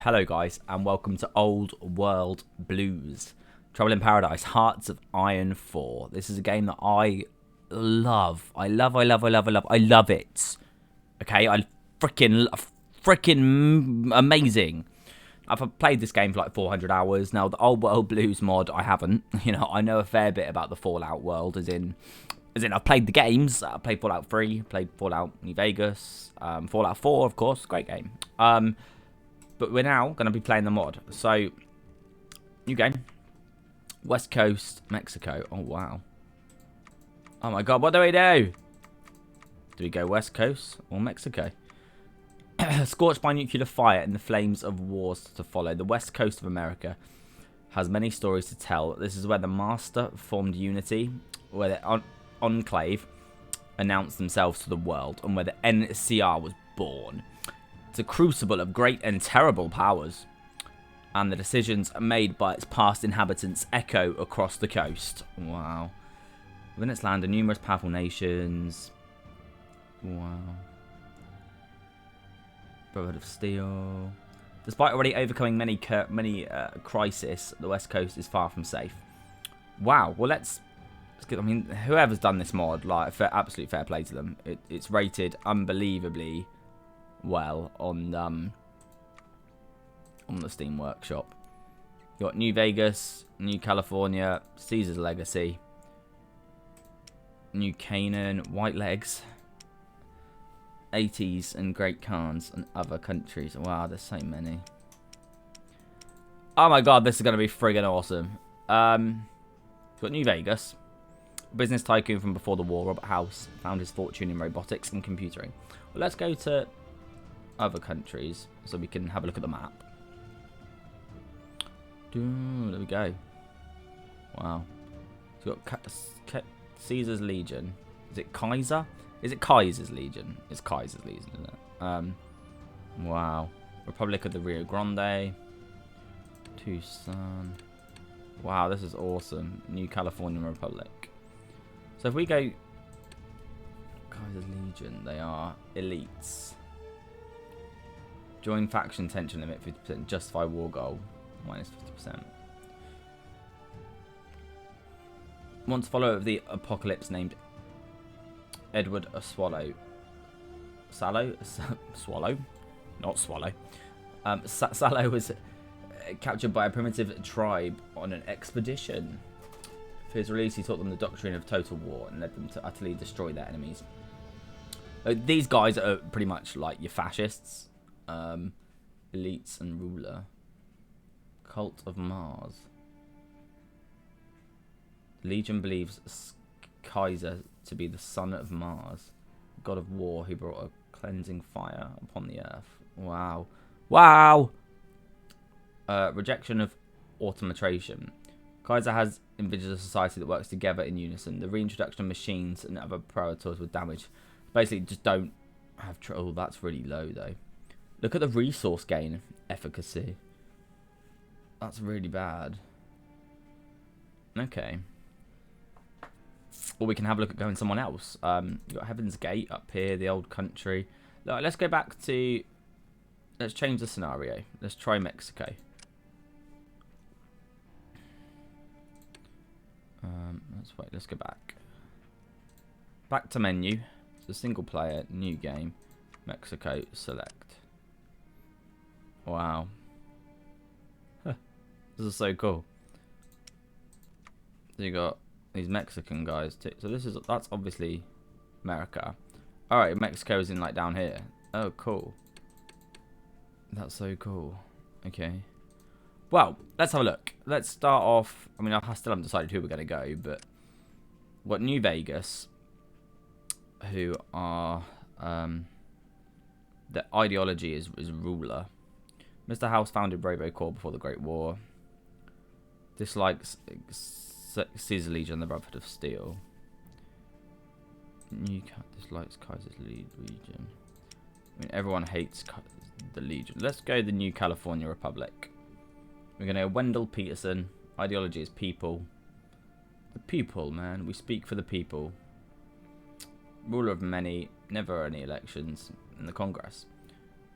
Hello guys and welcome to Old World Blues. Trouble in Paradise, Hearts of Iron 4. This is a game that I love. I love it. Okay, I freaking amazing. I've played this game for like 400 hours. Now the Old World Blues mod, I haven't. You know, I know a fair bit about the Fallout world as in I've played the games. I played Fallout 3, played Fallout New Vegas, Fallout 4 of course, great game. But we're now going to be playing the mod. So, new game. West Coast, Mexico. Oh, wow. Oh, my God. What do we do? Do we go West Coast or Mexico? Scorched by nuclear fire and the flames of wars to follow. The West Coast of America has many stories to tell. This is where the Master formed unity, where the Enclave announced themselves to the world, and where the NCR was born. It's a crucible of great and terrible powers, and the decisions made by its past inhabitants echo across the coast. Wow. Within its land are numerous powerful nations. Wow. Brotherhood of Steel. Despite already overcoming many crises, the West Coast is far from safe. Wow. Well, let's get. I mean, whoever's done this mod, like, absolute fair play to them. It's rated unbelievably well on the Steam Workshop. You got New Vegas, New California, Caesar's Legacy, New Canaan, White Legs, 80s and Great Khans and other countries. Wow, there's so many. Oh my God, this is going to be friggin' awesome. Got New Vegas. Business tycoon from before the war, Robert House found his fortune in robotics and computing. Well, let's go to other countries so we can have a look at the map. There we go. Wow. So we've got Caesar's Legion. Is it Kaiser? Is it Kaiser's Legion? It's Kaiser's Legion, isn't it? Wow. Republic of the Rio Grande. Tucson. Wow, this is awesome. New California Republic. So if we go Kaiser's Legion, they are elites. Join faction tension limit 50%. Justify war goal minus 50%. Once follower of the apocalypse named Edward a Swallow. Swallow? Not Swallow. Sallow was captured by a primitive tribe on an expedition. For his release, he taught them the doctrine of total war and led them to utterly destroy their enemies. These guys are pretty much like your fascists. Elites and ruler. Cult of Mars. Legion believes Kaiser to be the son of Mars, god of war who brought a cleansing fire upon the earth. Wow. Wow! Rejection of automation. Kaiser has envisioned a society that works together in unison. The reintroduction of machines and other predators with damage. Basically, just don't have trouble. Oh, that's really low, though. Look at the resource gain efficacy. That's really bad. Okay. Or we can have a look at going someone else. You got Heaven's Gate up here, the old country. Look, let's go back to. Let's change the scenario. Let's try Mexico. Let's go back. Back to menu. It's a single player, new game, Mexico, select. Wow. Huh. This is so cool. So you got these Mexican guys too. So that's obviously America. Alright, Mexico is in like down here. Oh, cool. That's so cool. Okay. Well, let's have a look. Let's start off. I mean, I still haven't decided who we're going to go, but what New Vegas, who are the ideology is ruler. Mr. House founded Robocop before the Great War. Dislikes Caesar's Legion, the Brotherhood of Steel. Dislikes Kaiser's Legion. I mean, everyone hates the Legion. Let's go the New California Republic. We're going to go Wendell Peterson. Ideology is people. The people, man. We speak for the people. Ruler of many. Never any elections in the Congress.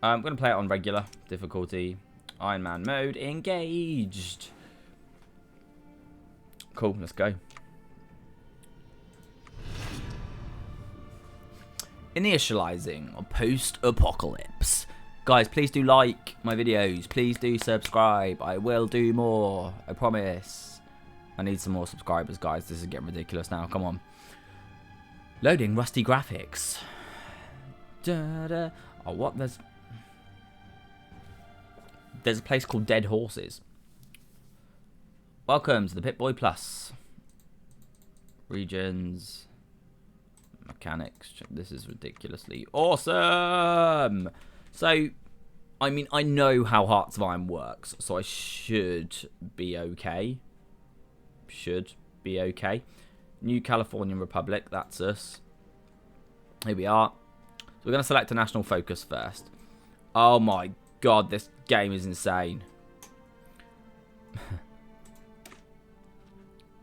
I'm going to play it on regular difficulty. Iron Man mode engaged. Cool, let's go. Initializing a post-apocalypse. Guys, please do like my videos. Please do subscribe. I will do more. I promise. I need some more subscribers, guys. This is getting ridiculous now. Come on. Loading rusty graphics. Da-da. Oh, what? There's a place called Dead Horses. Welcome to the Pip-Boy Plus. Regions. Mechanics. This is ridiculously awesome. So, I mean, I know how Hearts of Iron works, so I should be okay. Should be okay. New Californian Republic, that's us. Here we are. So we're going to select a national focus first. Oh my god, this game is insane.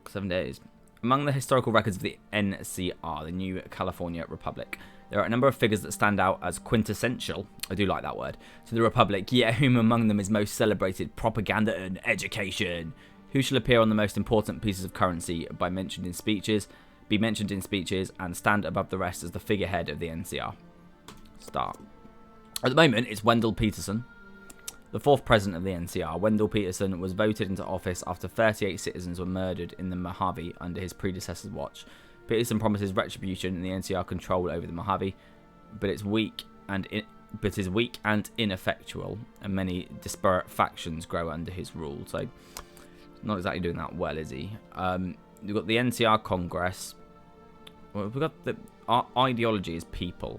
7 days. Among the historical records of the NCR, the New California Republic, there are a number of figures that stand out as quintessential, I do like that word, to the Republic, yet whom among them is most celebrated propaganda and education. Who shall appear on the most important pieces of currency be mentioned in speeches, and stand above the rest as the figurehead of the NCR. Start. At the moment, it's Wendell Peterson, the 4th president of the NCR. Wendell Peterson was voted into office after 38 citizens were murdered in the Mojave under his predecessor's watch. Peterson promises retribution and the NCR control over the Mojave, but is weak and ineffectual, and many disparate factions grow under his rule. So, not exactly doing that well, is he? We've got the NCR Congress. Well, we've got our ideology is people.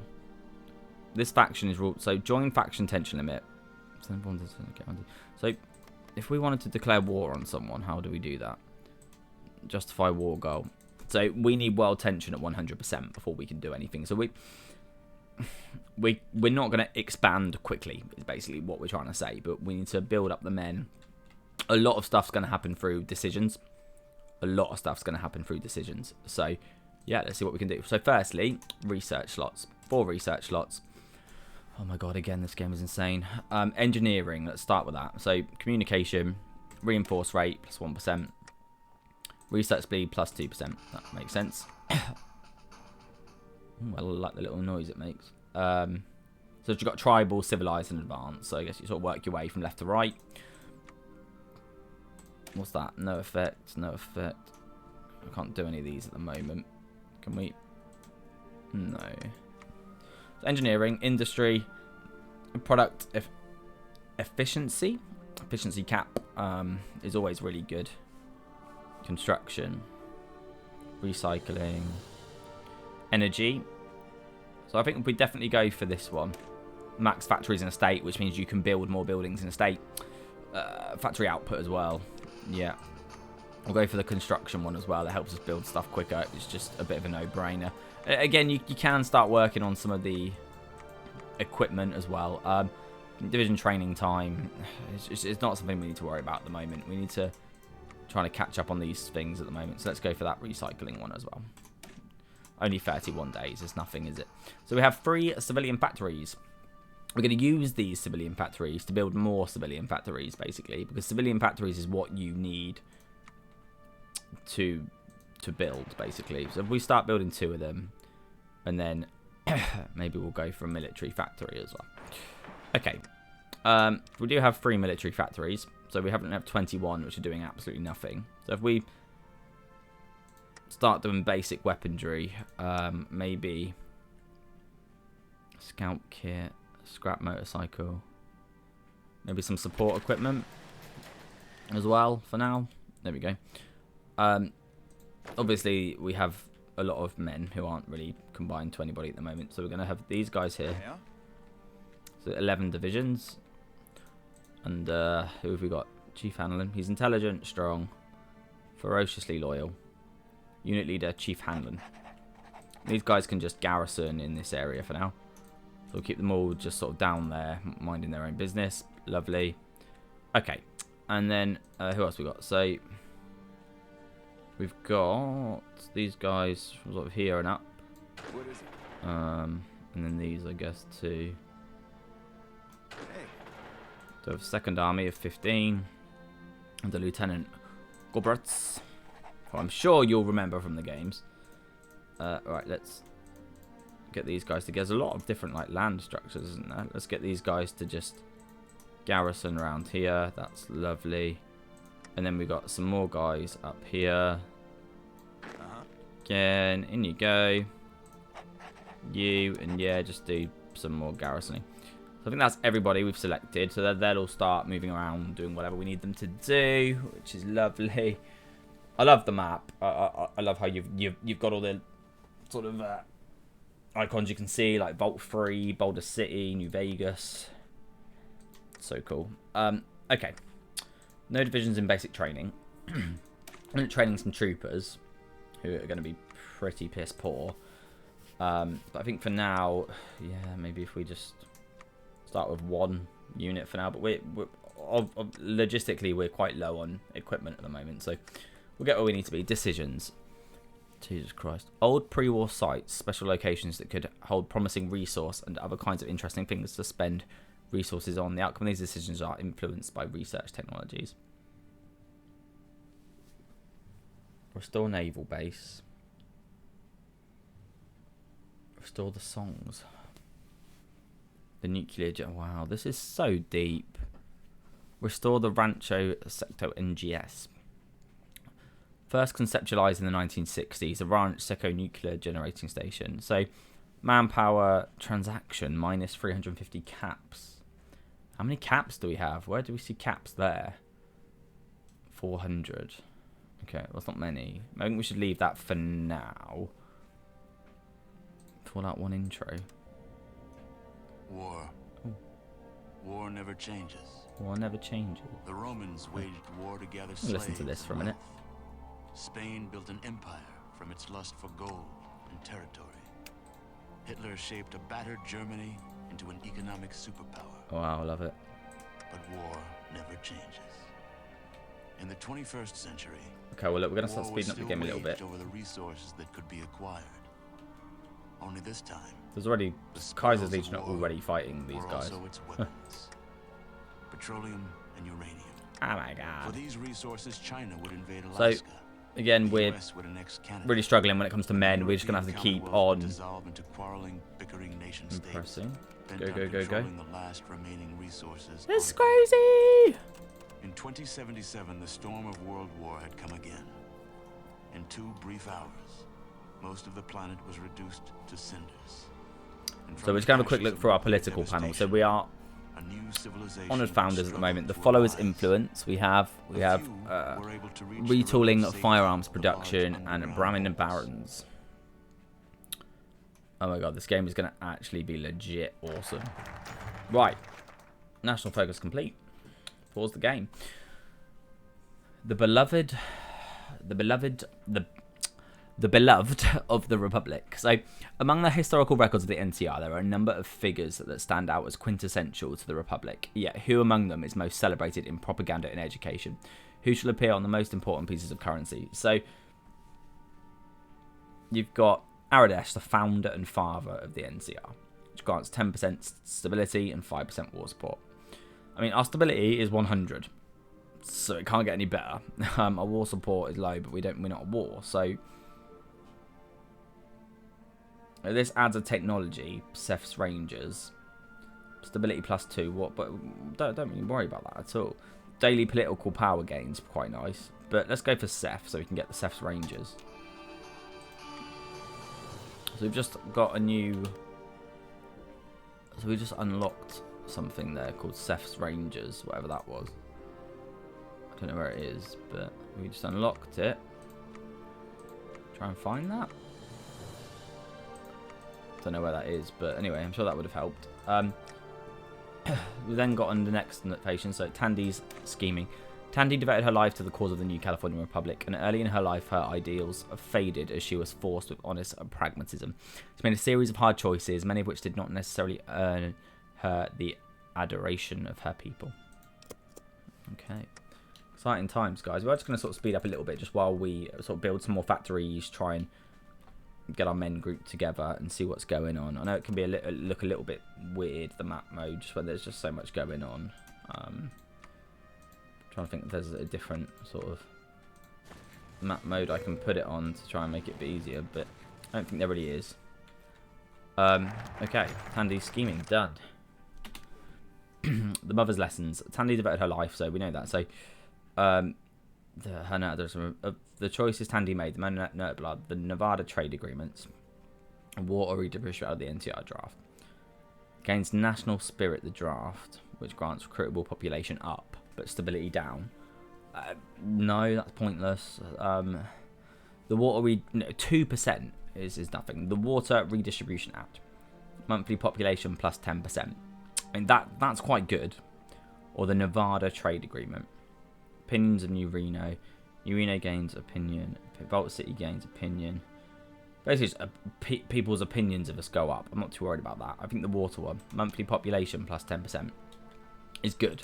This faction is ruled. So, join faction tension limit. So, if we wanted to declare war on someone, how do we do that? Justify war goal. So we need world tension at 100% before we can do anything. So we're not going to expand quickly, is basically what we're trying to say. But we need to build up the men. A lot of stuff's going to happen through decisions. So yeah, let's see what we can do. So firstly, research slots. 4 research slots. Oh my god, again, this game is insane. Engineering, let's start with that. So communication, reinforce rate, plus 1%. Research speed plus 2%. That makes sense. Ooh, I like the little noise it makes. So you've got tribal, civilized, and advanced. So I guess you sort of work your way from left to right. What's that? No effect. No effect. I can't do any of these at the moment. Can we? No. So engineering, industry, product efficiency. Efficiency cap is always really good. Construction, recycling, energy. So I think we definitely go for this one. Max factories in a state, which means you can build more buildings in a state. Factory output as well. Yeah. We'll go for the construction one as well. That helps us build stuff quicker. It's just a bit of a no-brainer. Again, you can start working on some of the equipment as well. Division training time. It's not something we need to worry about at the moment. We need to trying to catch up on these things at the moment. So let's go for that recycling one as well. Only 31 days. It's nothing, is it? So we have 3 civilian factories. We're going to use these civilian factories to build more civilian factories, basically. Because civilian factories is what you need to build, basically. So if we start building 2 of them, and then maybe we'll go for a military factory as well. Okay. We do have 3 military factories. So we haven't have 21, which are doing absolutely nothing. So if we start doing basic weaponry, maybe scout kit, scrap motorcycle, maybe some support equipment as well for now. There we go. Obviously, we have a lot of men who aren't really combined to anybody at the moment. So we're going to have these guys here. So 11 divisions. And who have we got? Chief Hanlon. He's intelligent, strong, ferociously loyal. Unit leader, Chief Hanlon. These guys can just garrison in this area for now. So we'll keep them all just sort of down there, minding their own business. Lovely. Okay. And then, who else we got? So, we've got these guys from sort of here and up. What is it? And then these, I guess, too. Hey. So have a second army of 15 under Lieutenant Goberts, who I'm sure you'll remember from the games. Right, let's get these guys together. There's a lot of different like land structures, isn't there? Let's get these guys to just garrison around here. That's lovely. And then we got some more guys up here. Again, in you go. You, and yeah, just do some more garrisoning. So I think that's everybody we've selected. So they'll all start moving around, doing whatever we need them to do, which is lovely. I love the map. I love how you've got all the sort of icons you can see, like Vault 3, Boulder City, New Vegas. So cool. Okay. No divisions in basic training. I'm training some troopers who are going to be pretty piss poor. But I think for now, yeah, maybe if we just start with one unit for now. But we're logistically, we're quite low on equipment at the moment. So we'll get where we need to be. Decisions. Jesus Christ. Old pre-war sites, special locations that could hold promising resource and other kinds of interesting things to spend resources on. The outcome of these decisions are influenced by research technologies. Restore naval base. Restore the songs. The nuclear... Wow, this is so deep. Restore the Rancho Secto NGS. First conceptualized in the 1960s, the Rancho Seco nuclear generating station. So, manpower transaction minus 350 caps. How many caps do we have? Where do we see caps there? 400. Okay, well, that's not many. I think we should leave that for now. For that one intro. War. Ooh. War never changes. War never changes. The Romans waged war to gather slaves. Listen to this for a minute. Spain built an empire from its lust for gold and territory. Hitler shaped a battered Germany into an economic superpower. Wow, I love it. But war never changes. In the 21st century, okay, well, look, we're going to start speeding up the game a little bit. over the resources that could be acquired. Only this time, there's already Kaiser's Legion are already fighting these guys. Also its weapons, petroleum and uranium. Oh my god. For these resources, China would invade Alaska. So, again, we're really struggling when it comes to men. We're just going to have to keep on impressing. Go, go, go, go. This is crazy! In 2077, the storm of World War had come again. In 2 brief hours, most of the planet was reduced to cinders. So we're just going to have a quick look through our political panel. So we are honoured founders at the moment. The followers' influence. We have retooling of firearms production and Brahmin and Barons. Oh my god, this game is going to actually be legit awesome. Right, national focus complete. Pause the game. The beloved of the Republic. So, among the historical records of the NCR, there are a number of figures that stand out as quintessential to the Republic. Yet, who among them is most celebrated in propaganda and education? Who shall appear on the most important pieces of currency? So, you've got Aradesh, the founder and father of the NCR, which grants 10% stability and 5% war support. I mean, our stability is 100, so it can't get any better. Our war support is low, but we're not at war, so this adds a technology, Seth's Rangers, stability +2. What? But don't really worry about that at all. Daily political power gains, quite nice. But let's go for Seth, so we can get the Seth's Rangers. So we've just got a new. So we just unlocked something there called Seth's Rangers, whatever that was. I don't know where it is, but we just unlocked it. Try and find that. Don't know where that is, but anyway, I'm sure that would have helped. We then got on the next notation, so Tandy's scheming. Tandy devoted her life to the cause of the new California Republic, and early in her life her ideals faded as she was forced with honest pragmatism. She made a series of hard choices, many of which did not necessarily earn her the adoration of her people. Okay. Exciting times, guys. We're just going to sort of speed up a little bit just while we sort of build some more factories, try and get our men grouped together and see what's going on. I know it can be look a little bit weird, the map mode, just when there's just so much going on. Trying to think if there's a different sort of map mode I can put it on to try and make it a bit easier, but I don't think there really is. Okay, Tandy's scheming, done. The mother's lessons. Tandy devoted her life, so we know that. So, the choices Tandy made, the most notable are the Nevada trade agreements, water redistribution out of the NCR draft. Gains national spirit, the draft, which grants recruitable population up, but stability down. No, that's pointless. The water 2% is nothing. The Water Redistribution Act, monthly population plus 10%. I mean that's quite good. Or the Nevada Trade Agreement, opinions of New Reno. New Reno gains opinion. Vault City gains opinion. Basically, people's opinions of us go up. I'm not too worried about that. I think the water one, monthly population plus 10%, is good.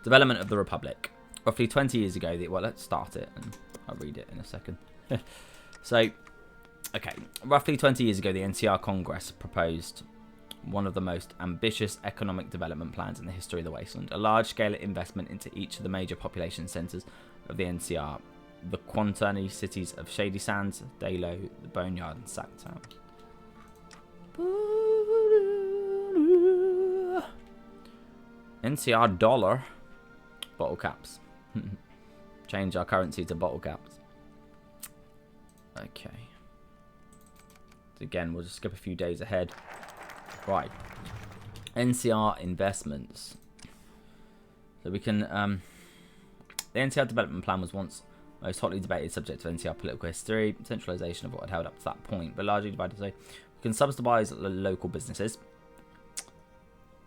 Development of the Republic. Roughly 20 years ago, well, let's start it and I'll read it in a second. So, okay, roughly 20 years ago, the NCR Congress proposed one of the most ambitious economic development plans in the history of the Wasteland. A large-scale investment into each of the major population centres of the NCR. The Quantani cities of Shady Sands, Dalo, the Boneyard, and Sacktown. NCR dollar. Bottle caps. Change our currency to bottle caps. Okay. So again, we'll just skip a few days ahead. Right. NCR investments. So we can... the NCR development plan was once most hotly debated subject of NCR political history, centralisation of what had held up to that point, but largely divided. So we can subsidise local businesses.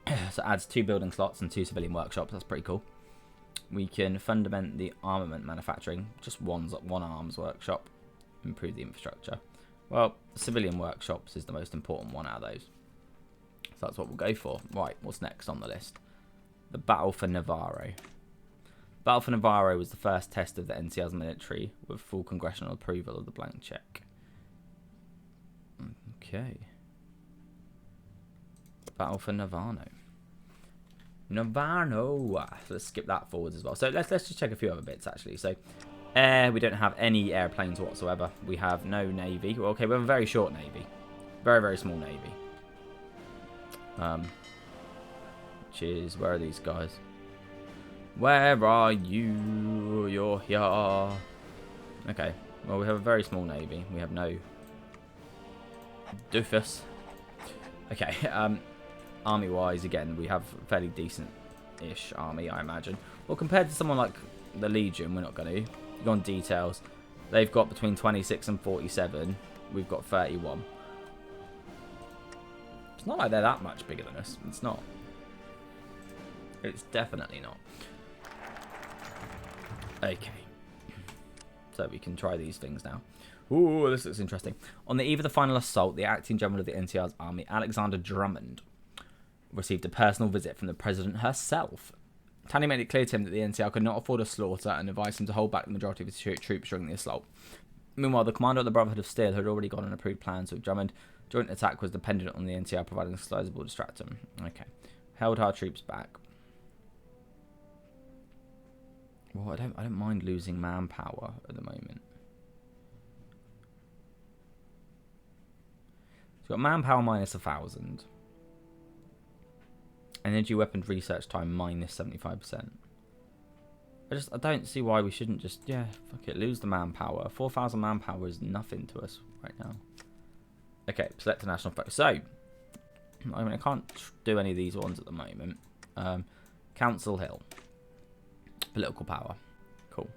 So it adds 2 building slots and 2 civilian workshops. That's pretty cool. We can fundament the armament manufacturing, just one arms workshop, improve the infrastructure. Well, civilian workshops is the most important one out of those. So that's what we'll go for. Right, what's next on the list? The Battle for Navarro. Battle for Navarro was the first test of the NCR's military with full congressional approval of the blank check. Okay. Battle for Navarro. So let's skip that forwards as well. So let's just check a few other bits actually. So air, we don't have any airplanes whatsoever. We have no navy. Well, okay, we have a very short navy. Very, very small navy. Which is, where are these guys? Where are you? You're here. Okay. Well, we have a very small navy. We have no doofus. Okay. Army-wise, again, we have a fairly decent-ish army, I imagine. Well, compared to someone like the Legion, we're not going to. You go on details. They've got between 26 and 47. We've got 31. It's not like they're that much bigger than us. It's not. It's definitely not. Okay. So we can try these things now. Ooh, this looks interesting. On the eve of the final assault, the acting general of the NCR's army, Alexander Drummond, received a personal visit from the president herself. Tandy made it clear to him that the NCR could not afford a slaughter and advised him to hold back the majority of his troops during the assault. Meanwhile, the commander of the Brotherhood of Steel had already got an approved plans with Drummond. Joint attack was dependent on the NCR providing a sizable distraction. Okay. Held our troops back. Well, I don't mind losing manpower at the moment. So we've got manpower minus 1,000. Energy weapons research time minus 75%. I don't see why we shouldn't just, yeah, fuck it, lose the manpower. 4,000 manpower is nothing to us right now. Okay, select a national focus. So, I mean, I can't do any of these ones at the moment. Council Hill. Political power. Cool.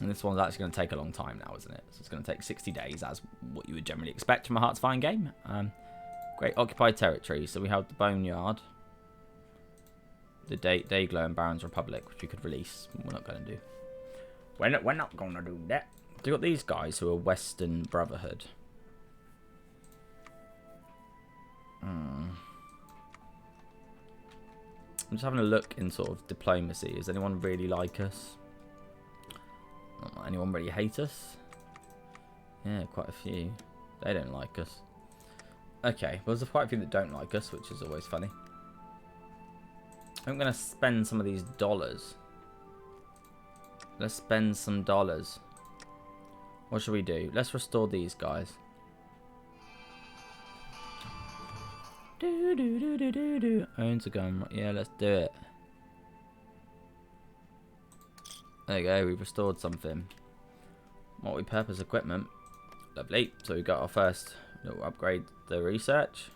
And this one's actually going to take a long time now, isn't it? So it's going to take 60 days, as what you would generally expect from a Hearts-Fine game. Great occupied territory. So we have the Boneyard, the Dayglow, and Barons Republic, which we could release. We're not going to do. We're not going to do that. So we've got these guys who are Western Brotherhood. I'm just having a look in sort of diplomacy. Does anyone really like us? Anyone really hate us? Yeah, quite a few. They don't like us. Okay, well, there's quite a few that don't like us, which is always funny. I'm going to spend some of these dollars. Let's spend some dollars. What should we do? Let's restore these guys. Owns a gun. Yeah, let's do it. There you go. We've restored something. Multi-purpose equipment. Lovely. So we got our first little upgrade. The research.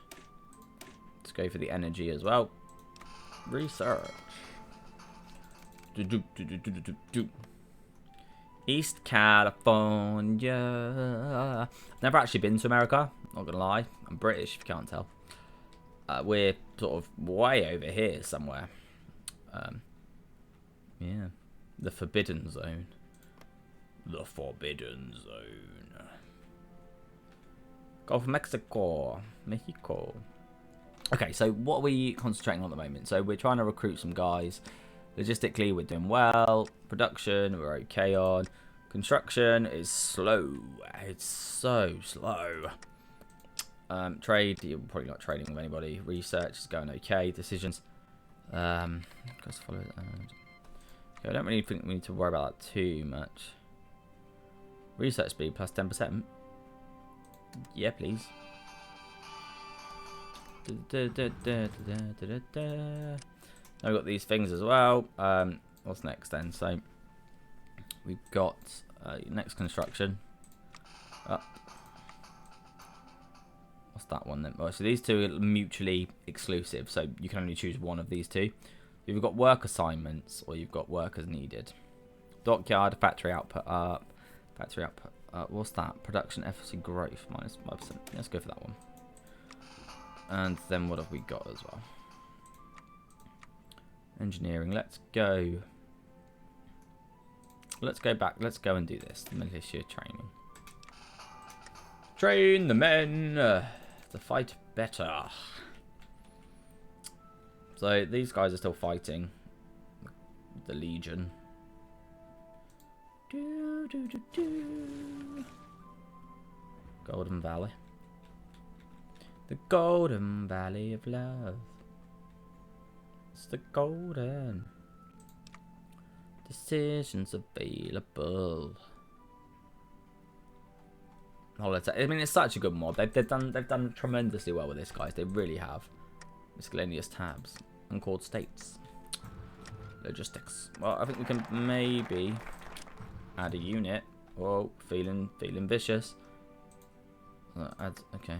Let's go for the energy as well. Research. East California. Never actually been to America. Not gonna lie. I'm British if you can't tell. We're sort of way over here somewhere. Yeah. The Forbidden Zone. The Forbidden Zone. Gulf of Mexico. Mexico. Okay, so what are we concentrating on at the moment? So we're trying to recruit some guys. Logistically, we're doing well. Production, we're okay on. Construction is slow. It's so slow. Trade, you're probably not trading with anybody. Research is going okay. Decisions. Just follow it. Okay, I don't really think we need to worry about that too much. Research speed plus 10%. Yeah, please. Now we've got these things as well. What's next then? So we've got next construction. What's that one then? Well, so these two are mutually exclusive, so you can only choose one of these two. You've got work assignments or you've got workers needed. Dockyard, factory output up. Factory output up. What's that? Production efficiency growth minus 5%. Let's go for that one. And then what have we got as well? Engineering. Let's go. Let's go back. Let's go and do this. The militia training. Train the men to fight better. So these guys are still fighting the Legion. Golden Valley. The Golden Valley of Love. It's the golden decisions available. I mean, it's such a good mod. They've done tremendously well with this, guys. They really have. Miscellaneous tabs. Uncalled states. Logistics. Well, I think we can maybe add a unit. Oh, feeling vicious. Okay.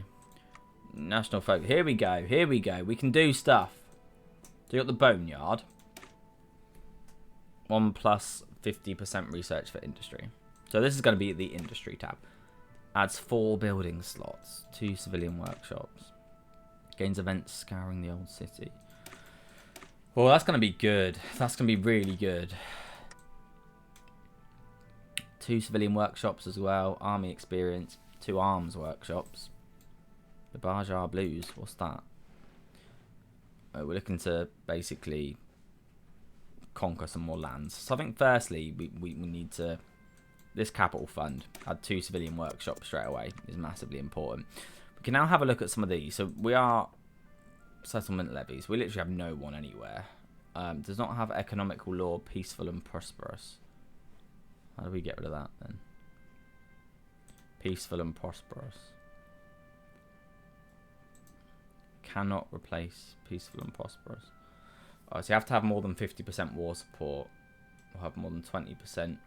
National folk. Here we go. Here we go. We can do stuff. So you got the boneyard. 1 plus 50% research for industry. So this is going to be the industry tab. Adds 4 building slots. 2 civilian workshops. Gains events scouring the old city. Well, that's going to be good. That's going to be really good. 2 civilian workshops as well. Army experience. 2 arms workshops. The Bajar Blues. What's that? We're looking to basically conquer some more lands. So I think firstly we need to... This capital fund. Add 2 civilian workshops straight away. Is massively important. We can now have a look at some of these. So we are... Settlement levies. We literally have no one anywhere. Does not have economical law, peaceful and prosperous. How do we get rid of that then? Peaceful and prosperous. Cannot replace peaceful and prosperous. Oh, so you have to have more than 50% war support. Or have more than 20%.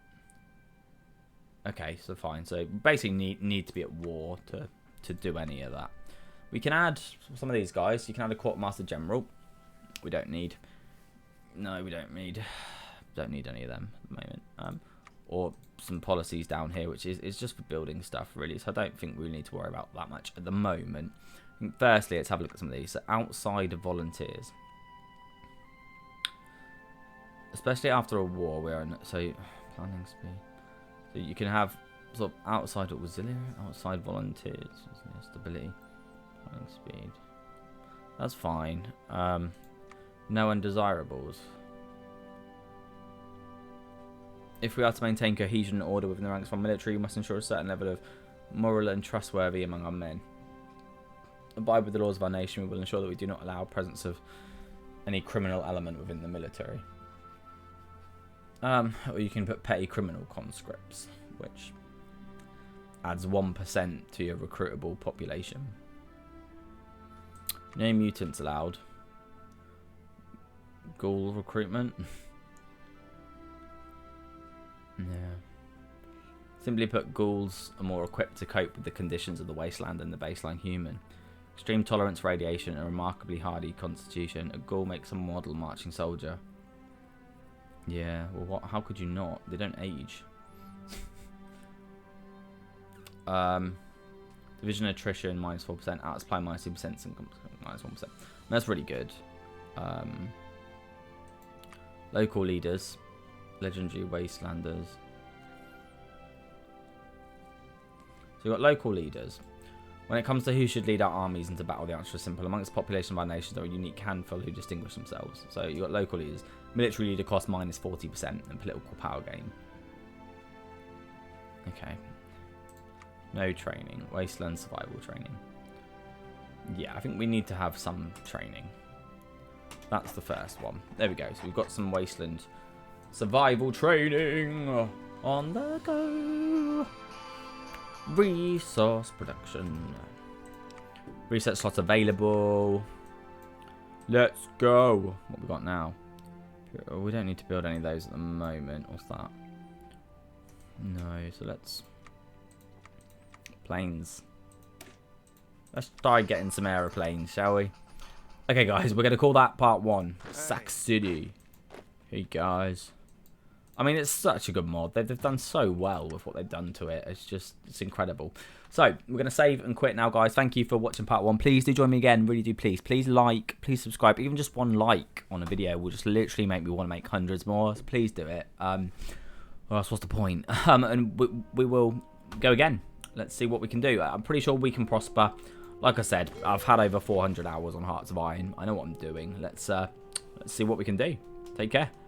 Okay, so fine. So basically need to be at war to do any of that. We can add some of these guys. You can add a quartermaster general. We don't need. No, we don't need. Don't need any of them at the moment. Or some policies down here, which is just for building stuff really. So I don't think we need to worry about that much at the moment. I think firstly, let's have a look at some of these. So outside of volunteers, especially after a war, we're in. So planning speed. So you can have sort of outside auxiliary, outside volunteers, stability. Speed. That's fine. No undesirables. If we are to maintain cohesion and order within the ranks of our military, we must ensure a certain level of moral and trustworthy among our men. Abide with the laws of our nation. We will ensure that we do not allow presence of any criminal element within the military. Or you can put petty criminal conscripts, which adds 1% to your recruitable population. No mutants allowed. Ghoul recruitment. Yeah. Simply put, ghouls are more equipped to cope with the conditions of the wasteland than the baseline human. Extreme tolerance for radiation and a remarkably hardy constitution. A ghoul makes a model marching soldier. Yeah, well, what? How could you not? They don't age. Division attrition -4%, out supply -2%, -1%. That's really good. Local leaders, legendary wastelanders. So you've got local leaders. When it comes to who should lead our armies into battle, the answer is simple. Amongst the population of our nations, there are a unique handful who distinguish themselves. So you've got local leaders. Military leader cost -40% and political power gain. Okay. No training. Wasteland survival training. Yeah, I think we need to have some training. That's the first one. There we go. So we've got some Wasteland survival training on the go. Resource production. Research slots available. Let's go. What we got now? We don't need to build any of those at the moment. What's that? No. So let's planes. Let's try getting some aeroplanes, shall we? Okay, guys, we're gonna call that part 1. Sac City. Hey, guys. I mean, it's such a good mod. They've done so well with what they've done to it. It's incredible. So, we're going to save and quit now, guys. Thank you for watching part 1. Please do join me again. Really do, please. Please like, please subscribe. Even just one like on a video will just literally make me want to make hundreds more. So, please do it. Or else, what's the point? And we will go again. Let's see what we can do. I'm pretty sure we can prosper. Like I said, I've had over 400 hours on Hearts of Iron. I know what I'm doing. Let's see what we can do. Take care.